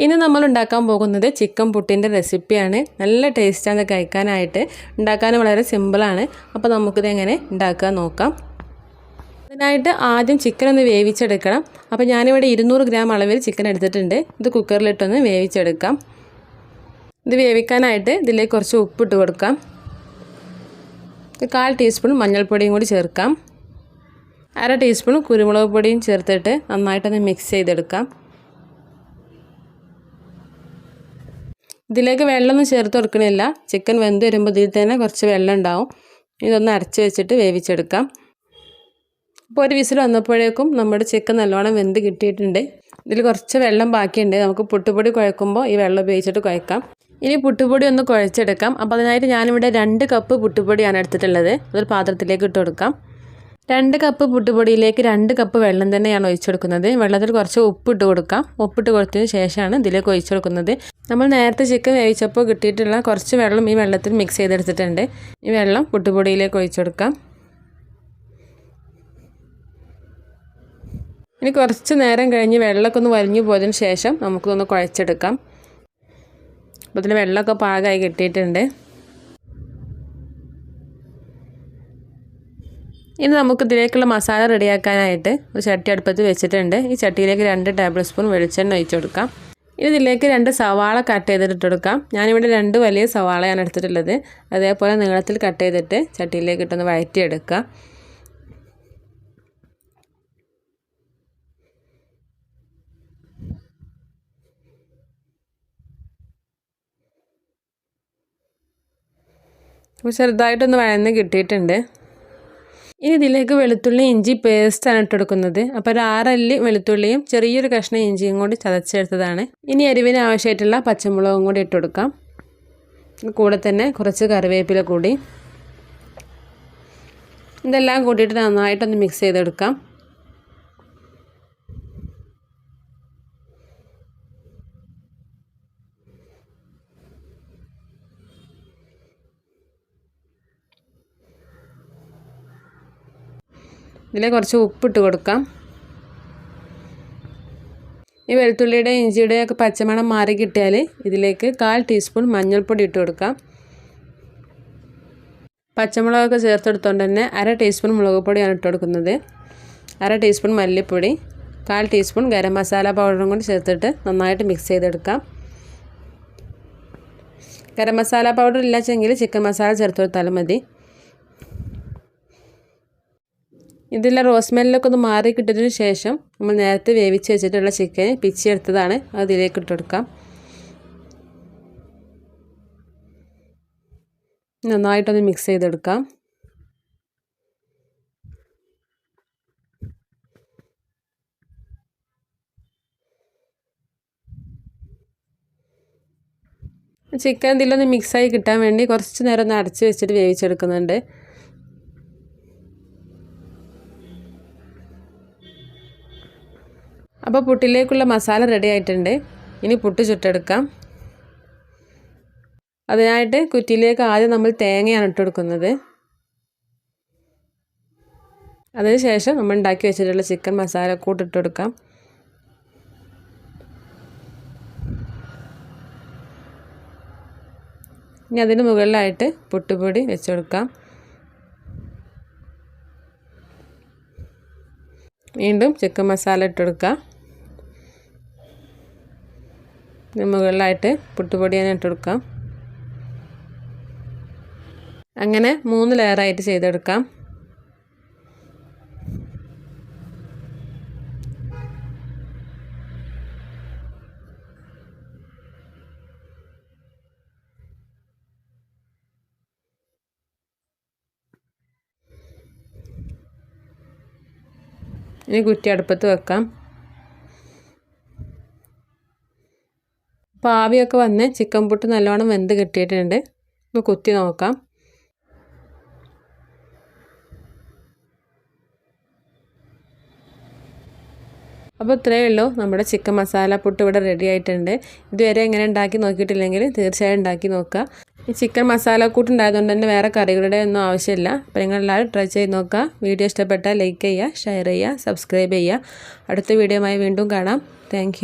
ഇനി നമ്മൾ ഉണ്ടാക്കാൻ പോകുന്നത് ചിക്കൻ പുട്ടിൻ്റെ റെസിപ്പിയാണ്. നല്ല ടേസ്റ്റാണ് കഴിക്കാനായിട്ട്. ഉണ്ടാക്കാൻ വളരെ സിമ്പിളാണ്. അപ്പോൾ നമുക്കിത് എങ്ങനെ ഉണ്ടാക്കാൻ നോക്കാം. അതിനായിട്ട് ആദ്യം ചിക്കൻ ഒന്ന് വേവിച്ചെടുക്കണം. അപ്പോൾ ഞാനിവിടെ 200 ഗ്രാം അളവിൽ ചിക്കൻ എടുത്തിട്ടുണ്ട്. ഇത് കുക്കറിലിട്ടൊന്ന് വേവിച്ചെടുക്കാം. ഇത് വേവിക്കാനായിട്ട് ഇതിലേക്ക് കുറച്ച് ഉപ്പിട്ട് കൊടുക്കാം. 1/4 ടീസ്പൂൺ മഞ്ഞൾപ്പൊടിയും കൂടി ചേർക്കാം. 1/2 ടീസ്പൂൺ കുരുമുളക് പൊടിയും ചേർത്തിട്ട് നന്നായിട്ടൊന്ന് മിക്സ് ചെയ്തെടുക്കാം. ഇതിലേക്ക് വെള്ളമൊന്നും ചേർത്ത് കൊടുക്കണില്ല. ചിക്കൻ വെന്ത് വരുമ്പോൾ ഇതിൽ തന്നെ കുറച്ച് വെള്ളം ഉണ്ടാവും. ഇതൊന്ന് അടച്ച് വെച്ചിട്ട് വേവിച്ചെടുക്കാം. അപ്പോൾ ഒരു വിസിൽ വന്നപ്പോഴേക്കും നമ്മുടെ ചിക്കൻ നല്ലോണം വെന്ത് കിട്ടിയിട്ടുണ്ട്. ഇതിൽ കുറച്ച് വെള്ളം ബാക്കിയുണ്ട്. നമുക്ക് പുട്ടുപൊടി കുഴക്കുമ്പോൾ ഈ വെള്ളം ഉപയോഗിച്ചിട്ട് കുഴക്കാം. ഇനി പുട്ടുപൊടി ഒന്ന് കുഴച്ചെടുക്കാം. അപ്പോൾ അതിനായിട്ട് ഞാനിവിടെ 2 കപ്പ് പുട്ടുപൊടിയാണ് എടുത്തിട്ടുള്ളത്. അതൊരു പാത്രത്തിലേക്ക് ഇട്ട് കൊടുക്കാം. 2 കപ്പ് പുട്ടുപൊടിയിലേക്ക് 2 കപ്പ് വെള്ളം തന്നെയാണ് ഒഴിച്ചു കൊടുക്കുന്നത്. വെള്ളത്തിൽ കുറച്ച് ഉപ്പിട്ട് കൊടുക്കാം. ഉപ്പിട്ട് കൊടുത്തതിന് ശേഷമാണ് ഇതിലേക്ക് ഒഴിച്ചു കൊടുക്കുന്നത്. നമ്മൾ നേരത്തെ ചിക്കൻ വേവിച്ചപ്പോൾ കിട്ടിയിട്ടുള്ള കുറച്ച് വെള്ളം ഈ വെള്ളത്തിൽ മിക്സ് ചെയ്തെടുത്തിട്ടുണ്ട്. ഈ വെള്ളം പുട്ടുപൊടിയിലേക്ക് ഒഴിച്ചു കൊടുക്കാം. ഇനി കുറച്ച് നേരം കഴിഞ്ഞ് വെള്ളമൊക്കെ ഒന്ന് വലിഞ്ഞു പോയതിന് ശേഷം നമുക്കൊന്ന് കുഴച്ചെടുക്കാം. അപ്പോൾ ഇതിൽ വെള്ളമൊക്കെ പാകമായി കിട്ടിയിട്ടുണ്ട്. ഇനി നമുക്ക് ഇതിലേക്കുള്ള മസാല റെഡിയാക്കാനായിട്ട് ഒരു ചട്ടി അടുപ്പത്ത് വെച്ചിട്ടുണ്ട്. ഈ ചട്ടിയിലേക്ക് 2 ടേബിൾ സ്പൂൺ വെളിച്ചെണ്ണ ഒഴിച്ചു കൊടുക്കാം. ഇനി ഇതിലേക്ക് 2 സവാള കട്ട് ചെയ്തിട്ട് കൊടുക്കാം. ഞാനിവിടെ 2 വലിയ സവാളയാണ് എടുത്തിട്ടുള്ളത്. അതേപോലെ നീളത്തിൽ കട്ട് ചെയ്തിട്ട് ചട്ടിയിലേക്ക് ഇട്ടൊന്ന് വഴറ്റിയെടുക്കുക. അപ്പോൾ ചെറുതായിട്ടൊന്ന് വഴന്ന് കിട്ടിയിട്ടുണ്ട്. ഇനി ഇതിലേക്ക് വെളുത്തുള്ളി ഇഞ്ചി പേസ്റ്റാണ് ഇട്ടെടുക്കുന്നത്. അപ്പോൾ ഒരു 6 അല്ലി വെളുത്തുള്ളിയും ചെറിയൊരു കഷ്ണം ഇഞ്ചിയും കൂടി ചതച്ചെടുത്തതാണ്. ഇനി എരിവിന് ആവശ്യമായിട്ടുള്ള പച്ചമുളകും കൂടി ഇട്ട് കൊടുക്കാം. കൂടെ തന്നെ കുറച്ച് കറിവേപ്പില കൂടി. ഇതെല്ലാം കൂട്ടിയിട്ട് നന്നായിട്ടൊന്ന് മിക്സ് ചെയ്തെടുക്കാം. ഇതിലേക്ക് കുറച്ച് ഉപ്പിട്ട് കൊടുക്കാം. ഈ വെളുത്തുള്ളിയുടെ ഇഞ്ചിയുടെ ഒക്കെ പച്ചമണം മാറി കിട്ടിയാൽ ഇതിലേക്ക് 1/4 ടീസ്പൂൺ മഞ്ഞൾപ്പൊടി ഇട്ട് കൊടുക്കാം. പച്ചമുളകൊക്കെ ചേർത്തെടുത്തുകൊണ്ട് തന്നെ 1/2 ടീസ്പൂൺ മുളക് പൊടിയാണ് ഇട്ട് കൊടുക്കുന്നത്. 1/2 ടീസ്പൂൺ മല്ലിപ്പൊടി, 1/4 ടീസ്പൂൺ ഗരം മസാല പൗഡറും കൂടി ചേർത്തിട്ട് നന്നായിട്ട് മിക്സ് ചെയ്തെടുക്കാം. ഗരം മസാല പൗഡർ ഇല്ലാച്ചെങ്കിൽ ചിക്കൻ മസാല ചേർത്ത് കൊടുത്താലും മതി. ഇതിലെ റോസ്മെല്ലൊക്കെ ഒന്ന് മാറി കിട്ടിയതിന് ശേഷം നമ്മൾ നേരത്തെ വേവിച്ച് വെച്ചിട്ടുള്ള ചിക്കൻ പിച്ചിയെടുത്തതാണ്. അതിലേക്ക് ഇട്ട് കൊടുക്കാം. നന്നായിട്ടൊന്ന് മിക്സ് ചെയ്തെടുക്കാം. ചിക്കൻ ഇതിലൊന്ന് മിക്സായി കിട്ടാൻ വേണ്ടി കുറച്ച് നേരം ഒന്ന് അടച്ച് വെച്ചിട്ട് വേവിച്ചെടുക്കുന്നുണ്ട്. അപ്പോൾ പുട്ടിലേക്കുള്ള മസാല റെഡി ആയിട്ടുണ്ട്. ഇനി പുട്ട് ചുട്ടെടുക്കാം. അതിനായിട്ട് കുറ്റിയിലേക്ക് ആദ്യം നമ്മൾ തേങ്ങയാണ് ഇട്ട് കൊടുക്കുന്നത്. അതിനുശേഷം നമ്മൾ ഉണ്ടാക്കി വെച്ചിട്ടുള്ള ചിക്കൻ മസാല കൂട്ടിട്ട് കൊടുക്കാം. ഇനി അതിന് മുകളിലായിട്ട് പുട്ടുപൊടി വെച്ച് കൊടുക്കാം. വീണ്ടും ചിക്കൻ മസാല ഇട്ട് കൊടുക്കാം. മുകളിലായിട്ട് പുട്ടുപൊടി തന്നെ ഇട്ട് കൊടുക്കാം. അങ്ങനെ 3 ലെയറായിട്ട് ചെയ്തെടുക്കാം. ഇനി കുറ്റി അടുപ്പത്ത് വെക്കാം. അപ്പോൾ ആവിയൊക്കെ വന്ന് ചിക്കൻ പുട്ട് നല്ലോണം വെന്ത് കിട്ടിയിട്ടുണ്ട്. ഇപ്പോൾ കുത്തി നോക്കാം. അപ്പോൾ ഇത്രയേ ഉള്ളൂ, നമ്മുടെ ചിക്കൻ മസാല പുട്ട് ഇവിടെ റെഡി ആയിട്ടുണ്ട്. ഇതുവരെ എങ്ങനെ ഉണ്ടാക്കി നോക്കിയിട്ടില്ലെങ്കിൽ തീർച്ചയായും ഉണ്ടാക്കി നോക്കുക. ഈ ചിക്കൻ മസാല കൂട്ടുണ്ടായതുകൊണ്ട് തന്നെ വേറെ കറികളുടെ ഒന്നും ആവശ്യമില്ല. അപ്പോൾ നിങ്ങളെല്ലാവരും ട്രൈ ചെയ്ത് നോക്കുക. വീഡിയോ ഇഷ്ടപ്പെട്ടാൽ ലൈക്ക് ചെയ്യുക, ഷെയർ ചെയ്യുക, സബ്സ്ക്രൈബ് ചെയ്യുക. അടുത്ത വീഡിയോയുമായി വീണ്ടും കാണാം. താങ്ക്